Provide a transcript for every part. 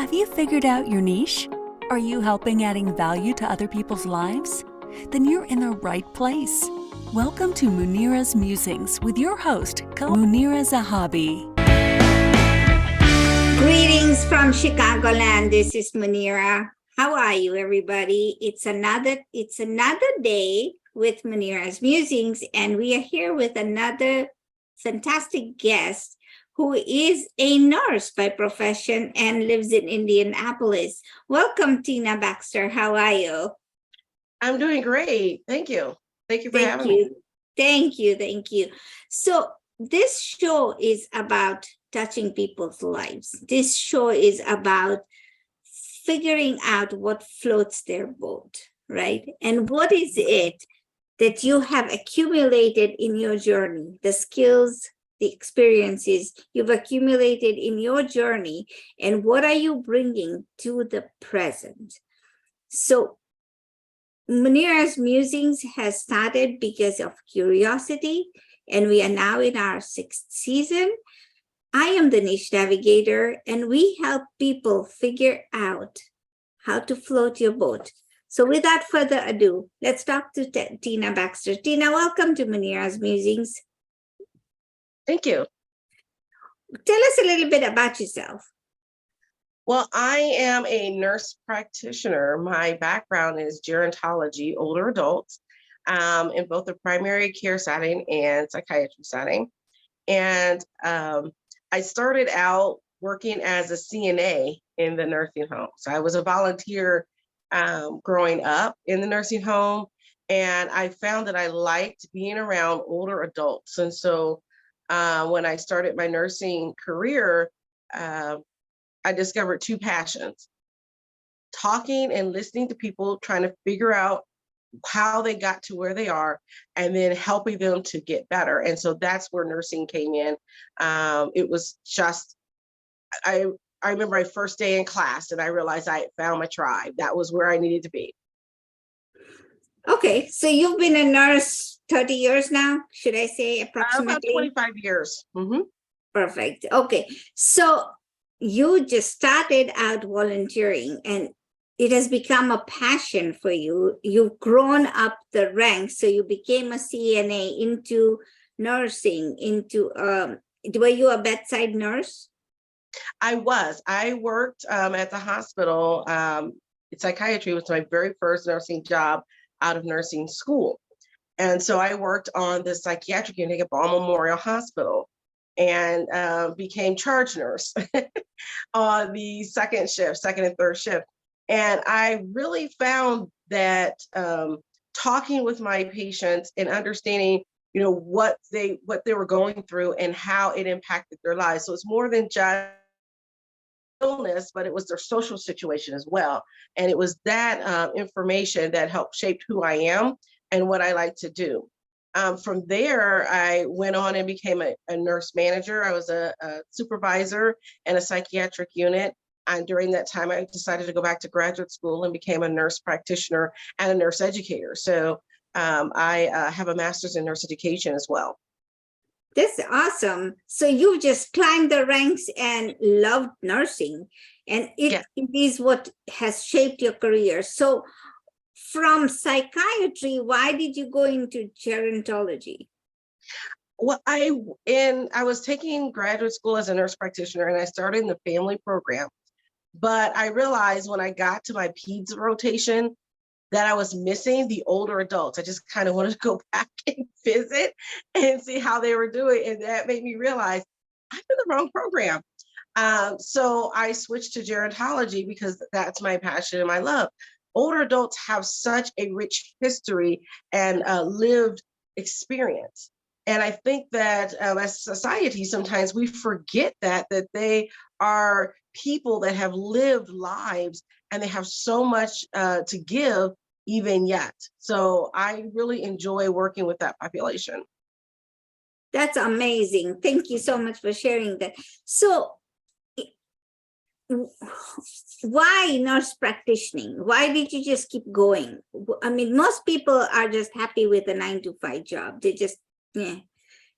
Have you figured out your niche? Are you helping adding value to other people's lives? Then you're in the right place. Welcome to Munira's Musings with your host, Munira Zahabi. Greetings from Chicagoland. This is Munira. How are you, everybody? It's another day with Munira's Musings, and we are here with another fantastic guest who is a nurse by profession and lives in Indianapolis. Welcome, Tina Baxter. How are you? I'm doing great. Thank you. Thank you for having me. Thank you. So this show is about touching people's lives. This show is about figuring out what floats their boat, right? And what is it that you have accumulated in your journey, the skills, the experiences you've accumulated in your journey, and what are you bringing to the present? So Munira's Musings has started because of curiosity, and we are now in our 6th season. I am the niche navigator, and we help people figure out how to float your boat. So without further ado, let's talk to Tina Baxter. Tina, welcome to Munira's Musings. Thank you. Tell us a little bit about yourself. Well, I am a nurse practitioner. My background is gerontology, older adults, in both the primary care setting and psychiatry setting. And I started out working as a CNA in the nursing home. So I was a volunteer growing up in the nursing home, and I found that I liked being around older adults. And so when I started my nursing career, I discovered 2 passions: talking and listening to people, trying to figure out how they got to where they are, and then helping them to get better. And so that's where nursing came in. It was just, I remember my first day in class and I realized I had found my tribe. That was where I needed to be. Okay, so you've been a nurse 30 years now, should I say approximately? About 25 years. Mm-hmm. Perfect. Okay, so you just started out volunteering and it has become a passion for you. You've grown up the ranks, so you became a CNA into nursing, were you a bedside nurse? I was. I worked at the hospital. Psychiatry was my very first nursing job out of nursing school. And so I worked on the psychiatric unit at Baltimore Memorial Hospital and became charge nurse on the second and third shift. And I really found that talking with my patients and understanding, what they were going through and how it impacted their lives. So it's more than just illness, but it was their social situation as well. And it was that information that helped shape who I am and what I like to do. From there, I went on and became a nurse manager. I was a supervisor in a psychiatric unit. And during that time, I decided to go back to graduate school and became a nurse practitioner and a nurse educator. So I have a master's in nurse education as well. That's awesome. So you just climbed the ranks and loved nursing, and it is what has shaped your career. So from psychiatry, why did you go into gerontology? Well, I was taking graduate school as a nurse practitioner, and I started in the family program. But I realized when I got to my peds rotation that I was missing the older adults. I just kind of wanted to go back and visit and see how they were doing. And that made me realize I'm in the wrong program. So I switched to gerontology because that's my passion and my love. Older adults have such a rich history and lived experience. And I think that as society, sometimes we forget that they are people that have lived lives and they have so much to give even yet. So I really enjoy working with that population. That's amazing. Thank you so much for sharing that. So why nurse practitioning? Why did you just keep going? I mean, most people are just happy with a 9-to-5 job. They just,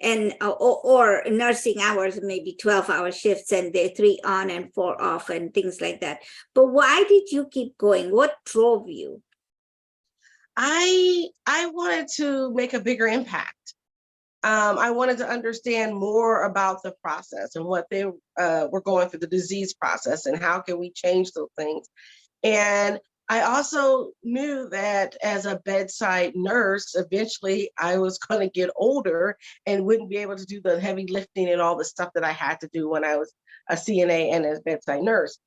and or nursing hours, maybe 12-hour shifts, and they're 3 on and 4 off and things like that. But why did you keep going? What drove you? I wanted to make a bigger impact. I wanted to understand more about the process and what they were going through, the disease process, and how can we change those things. And I also knew that as a bedside nurse, eventually I was going to get older and wouldn't be able to do the heavy lifting and all the stuff that I had to do when I was a CNA and a bedside nurse.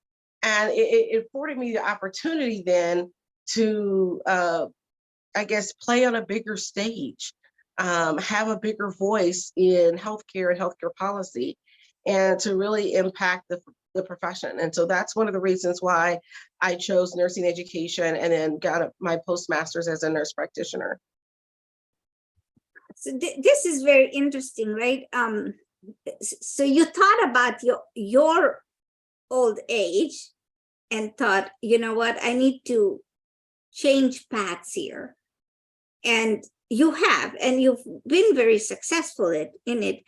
And it afforded me the opportunity then to, I guess, play on a bigger stage, have a bigger voice in healthcare and healthcare policy, and to really impact the profession. And so that's one of the reasons why I chose nursing education and then got my postmaster's as a nurse practitioner. So this is very interesting, right? So you thought about your old age and thought, you know what, I need to change paths here. And you have, and you've been very successful in it.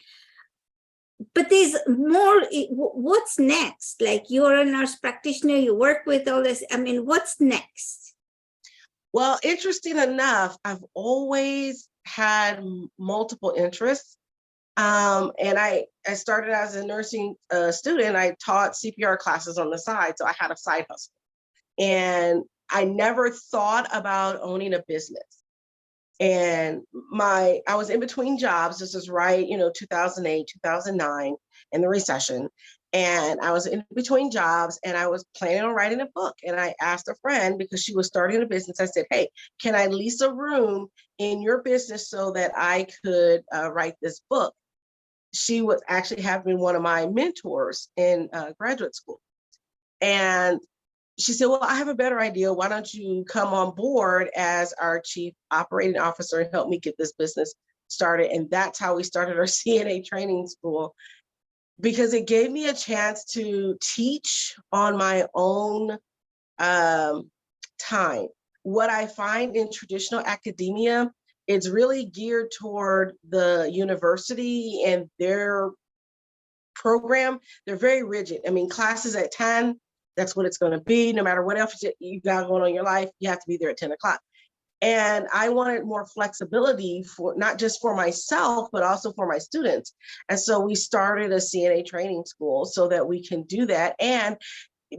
But there's more. What's next? Like, you're a nurse practitioner, you work with all this. I mean, what's next? Well, interesting enough, I've always had multiple interests. And I started as a nursing student. I taught CPR classes on the side, so I had a side hustle. And I never thought about owning a business. And I was in between jobs. This is right, 2008, 2009, in the recession. And I was in between jobs and I was planning on writing a book. And I asked a friend, because she was starting a business, I said, hey, can I lease a room in your business so that I could write this book? She was actually have been one of my mentors in graduate school. And she said, well, I have a better idea. Why don't you come on board as our chief operating officer and help me get this business started? And that's how we started our CNA training school, because it gave me a chance to teach on my own time. What I find in traditional academia, it's really geared toward the university and their program. They're very rigid. I mean, classes at 10, that's what it's going to be. No matter what else you got going on in your life, you have to be there at 10 o'clock. And I wanted more flexibility for not just for myself, but also for my students. And so we started a CNA training school so that we can do that. And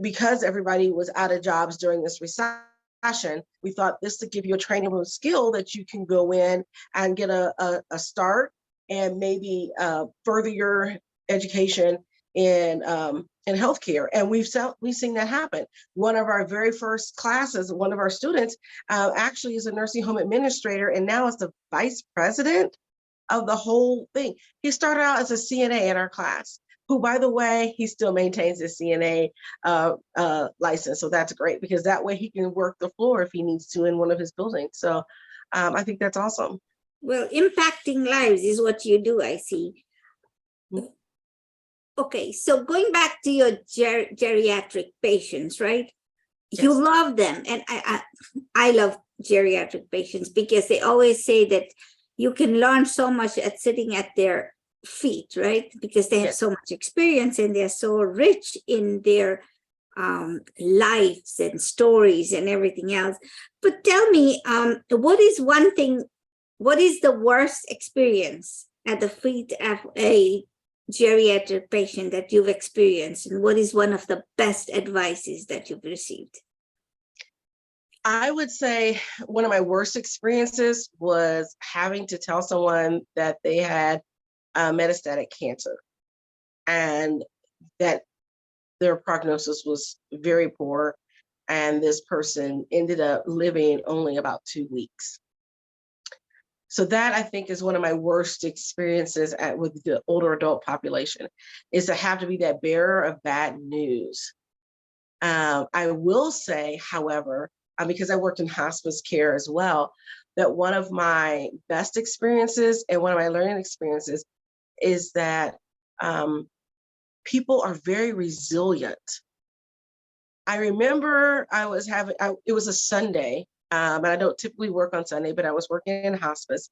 because everybody was out of jobs during this recession, we thought this to give you a trainable skill that you can go in and get a start and maybe further your education in healthcare. And we've seen that happen. One of our very first classes, one of our students actually is a nursing home administrator and now is the vice president of the whole thing. He started out as a CNA in our class, who, by the way, he still maintains his CNA license. So that's great, because that way he can work the floor if he needs to in one of his buildings. So I think that's awesome. Well, impacting lives is what you do, I see. Okay, so going back to your geriatric patients, right? Yes. You love them. And I love geriatric patients because they always say that you can learn so much at sitting at their feet, right? Because they have yes. so much experience and they're so rich in their lives and stories and everything else. But tell me, what is the worst experience at the feet of a geriatric patient that you've experienced, and what is one of the best advices that you've received? I would say one of my worst experiences was having to tell someone that they had metastatic cancer and that their prognosis was very poor, and this person ended up living only about 2 weeks. So that, I think, is one of my worst experiences with the older adult population, is to have to be that bearer of bad news. I will say, however, because I worked in hospice care as well, that one of my best experiences and one of my learning experiences is that people are very resilient. I remember it was a Sunday, and I don't typically work on Sunday, but I was working in hospice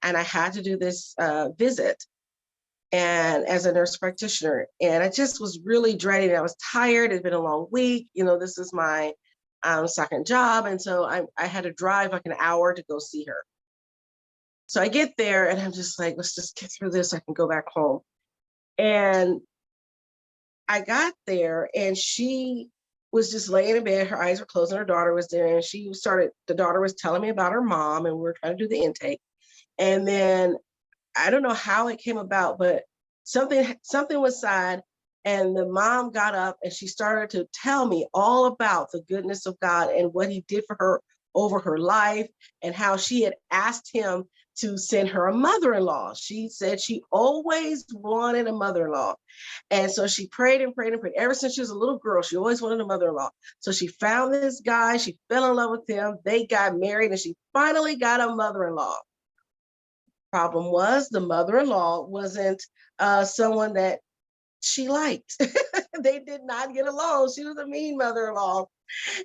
and I had to do this visit. and as a nurse practitioner. And I just was really dreading. I was tired. It's been a long week. This is my second job. And so I had to drive like an hour to go see her. So I get there and I'm just like, let's just get through this. So I can go back home. And I got there and she was just laying in bed. Her eyes were closed and her daughter was there. And the daughter was telling me about her mom, and we were trying to do the intake. And then I don't know how it came about, but something was said, and the mom got up and she started to tell me all about the goodness of God and what he did for her over her life, and how she had asked him to send her a mother-in-law. She said she always wanted a mother-in-law. And so she prayed and prayed and prayed. Ever since she was a little girl, she always wanted a mother-in-law. So she found this guy, she fell in love with him, they got married, and she finally got a mother-in-law. Problem was, the mother-in-law wasn't someone that she liked. They did not get along. She was a mean mother-in-law.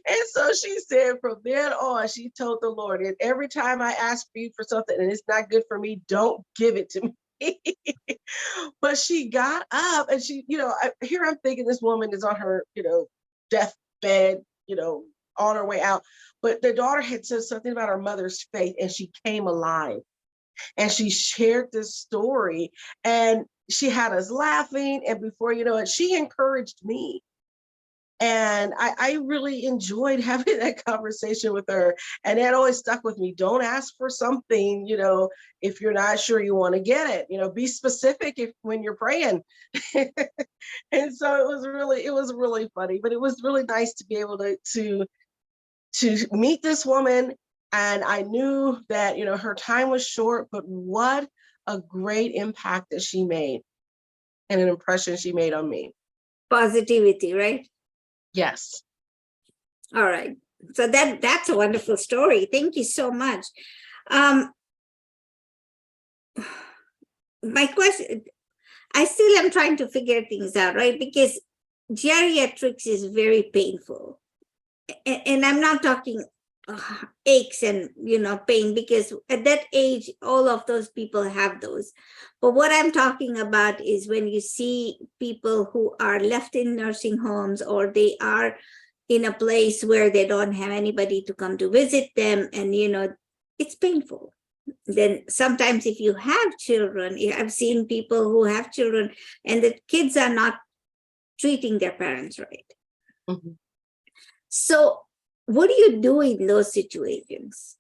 And so she said from then on, she told the Lord, and every time I ask for you for something and it's not good for me, don't give it to me. But she got up and she, here I'm thinking this woman is on her, deathbed, on her way out. But the daughter had said something about her mother's faith, and she came alive. And she shared this story, and she had us laughing. And before you know it, she encouraged me. And I really enjoyed having that conversation with her. And that always stuck with me. Don't ask for something, if you're not sure you want to get it. Be specific when you're praying. And so it was really funny, but it was really nice to be able to meet this woman. And I knew that, her time was short, but what a great impact that she made and an impression she made on me. Positivity, right? Yes. All right. So that's a wonderful story. Thank you so much. My question, I still am trying to figure things out, right? Because geriatrics is very painful. And I'm not talking aches and pain, because at that age all of those people have those. But what I'm talking about is when you see people who are left in nursing homes, or they are in a place where they don't have anybody to come to visit them, and it's painful. Then sometimes if you have children, I've seen people who have children and the kids are not treating their parents right. Mm-hmm. So what do you do in those situations?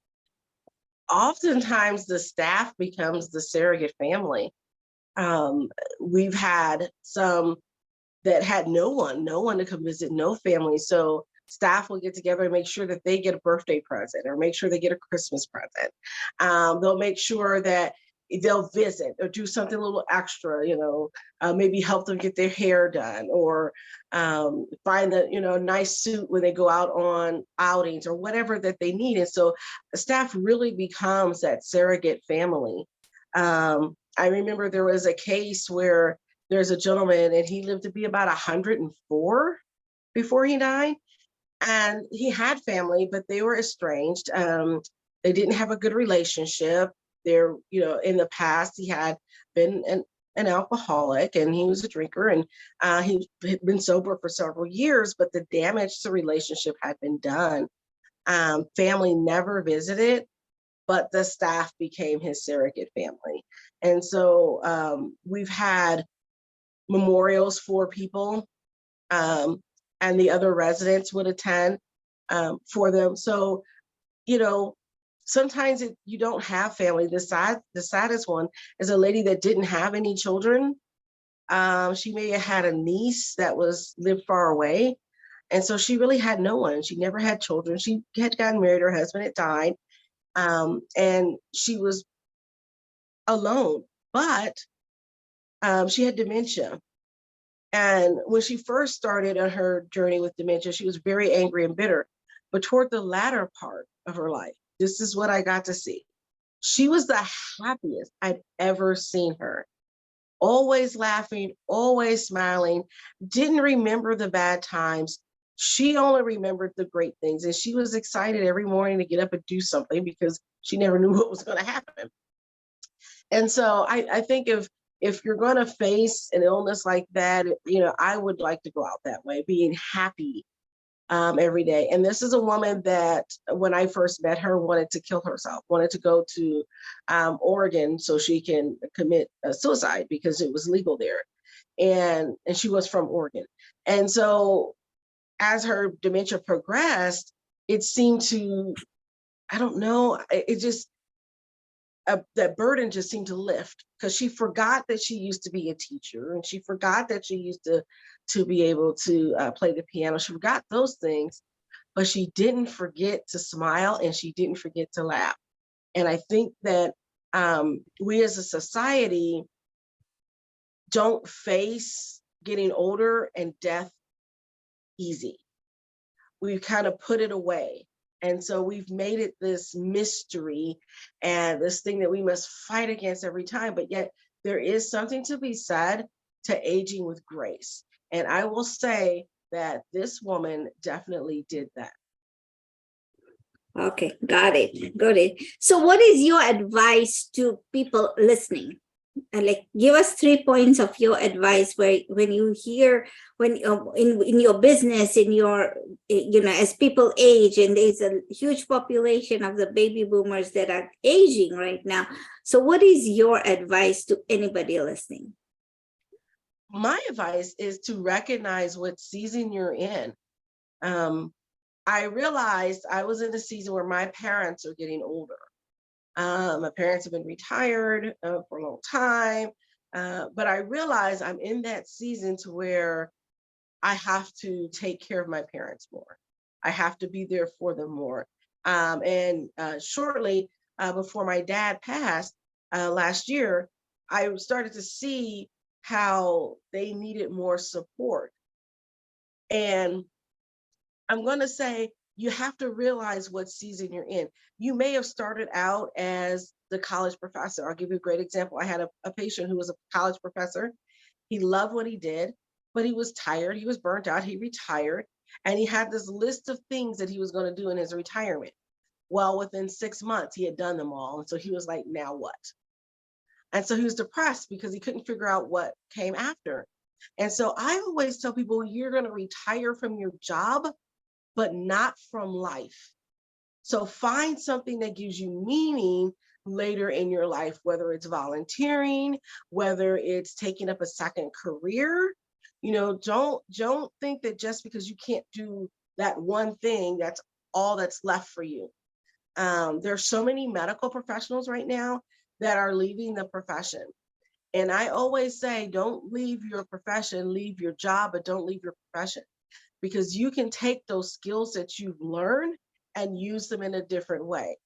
Oftentimes the staff becomes the surrogate family. We've had some that had no one to come visit, no family. So staff will get together and make sure that they get a birthday present, or make sure they get a Christmas present. They'll make sure that they'll visit or do something a little extra, maybe help them get their hair done, or find a nice suit when they go out on outings, or whatever that they need. And so the staff really becomes that surrogate family. I remember there was a case where there's a gentleman, and he lived to be about 104 before he died. And he had family, but they were estranged. They didn't have a good relationship. There, in the past, he had been an alcoholic, and he was a drinker, and he had been sober for several years, but the damage to the relationship had been done. Family never visited, but the staff became his surrogate family. And so we've had memorials for people, and the other residents would attend for them. So, sometimes you don't have family. The saddest one is a lady that didn't have any children. She may have had a niece that lived far away. And so she really had no one. She never had children. She had gotten married, her husband had died. And she was alone, but she had dementia. And when she first started on her journey with dementia, she was very angry and bitter. But toward the latter part of her life, this is what I got to see. She was the happiest I'd ever seen her. Always laughing, always smiling, didn't remember the bad times. She only remembered the great things. And she was excited every morning to get up and do something, because she never knew what was going to happen. And so I think of if you're going to face an illness like that, I would like to go out that way, being happy every day. And this is a woman that, when I first met her, wanted to kill herself, wanted to go to Oregon so she can commit suicide because it was legal there. And she was from Oregon. And so as her dementia progressed, it seemed to, I don't know, it just, that burden just seemed to lift, because she forgot that she used to be a teacher, and she forgot that she used to be able to play the piano. She forgot those things, but she didn't forget to smile, and she didn't forget to laugh. And I think that we as a society don't face getting older and death easy. We've kind of put it away. And so we've made it this mystery and this thing that we must fight against every time. But yet there is something to be said to aging with grace. And I will say that this woman definitely did that. Okay, got it. Got it. So what is your advice to people listening? Like, give us 3 points of your advice where when you hear, when in your business, in your, as people age, and there's a huge population of the baby boomers that are aging right now. So what is your advice to anybody listening? My advice is to recognize what season you're in. I realized I was in a season where my parents are getting older. My parents have been retired for a long time, but I realize I'm in that season to where I have to take care of my parents more. I have to be there for them more. And shortly before my dad passed last year, I started to see how they needed more support. And I'm going to say, you have to realize what season you're in. You may have started out as the college professor. I'll give you a great example. I had a patient who was a college professor. He loved what he did, but he was tired. He was burnt out. He retired, and he had this list of things that he was going to do in his retirement. Well, within 6 months, he had done them all. And so he was like, now what? And so he was depressed because he couldn't figure out what came after. And so I always tell people, you're going to retire from your job, but not from life. So find something that gives you meaning later in your life, whether it's volunteering, whether it's taking up a second career. Don't think that just because you can't do that one thing, that's all that's left for you. There's so many medical professionals right now that are leaving the profession. And I always say, don't leave your profession, leave your job, but don't leave your profession. Because you can take those skills that you've learned and use them in a different way.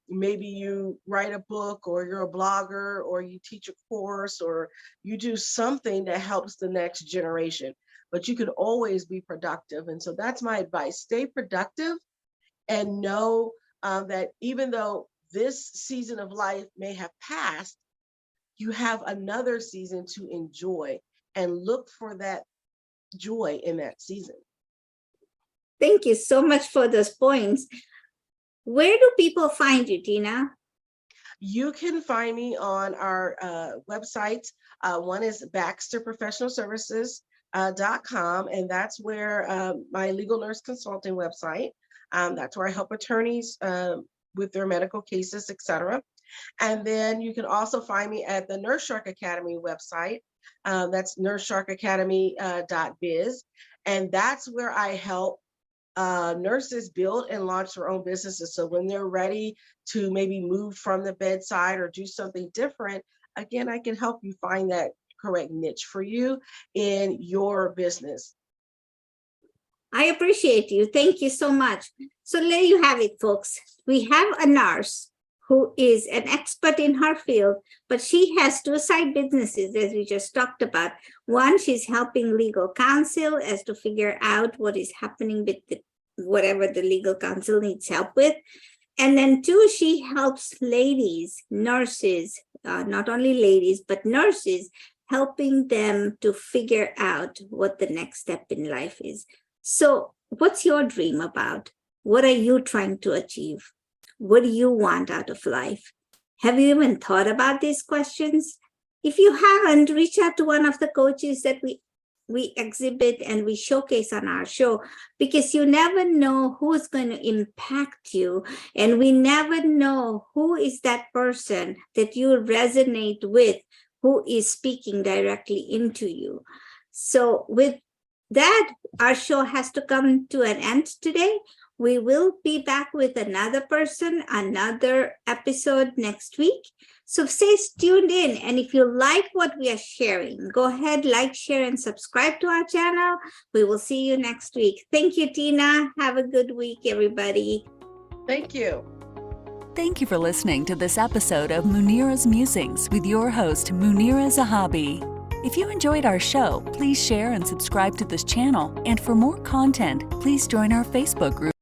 Maybe you write a book, or you're a blogger, or you teach a course, or you do something that helps the next generation, but you can always be productive. And so that's my advice. Stay productive, and know that even though this season of life may have passed, you have another season to enjoy, and look for that joy in that season. Thank you so much for those points. Where do people find you, Tina? You can find me on our website. One is baxterprofessionalservices.com, and that's where my legal nurse consulting website. That's where I help attorneys with their medical cases, etc. And then you can also find me at the Nurse Shark Academy website. That's nursesharkacademy.biz. And that's where I help nurses build and launch their own businesses. So when they're ready to maybe move from the bedside or do something different, again, I can help you find that correct niche for you in your business. I appreciate you. Thank you so much. So there you have it, folks. We have a nurse who is an expert in her field, but she has 2 side businesses, as we just talked about. One, she's helping legal counsel as to figure out what is happening with whatever the legal counsel needs help with. And then 2, she helps ladies, nurses, not only ladies, but nurses, helping them to figure out what the next step in life is. So what's your dream about? What are you trying to achieve? What do you want out of life? Have you even thought about these questions? If you haven't, reach out to one of the coaches that we exhibit and we showcase on our show, because you never know who is going to impact you, and we never know who is that person that you resonate with, who is speaking directly into you. So with that, our show has to come to an end today. We will be back with another person, another episode next week. So stay tuned in. And if you like what we are sharing, go ahead, like, share, and subscribe to our channel. We will see you next week. Thank you, Tina. Have a good week, everybody. Thank you. Thank you for listening to this episode of Munira's Musings with your host, Munira Zahabi. If you enjoyed our show, please share and subscribe to this channel. And for more content, please join our Facebook group.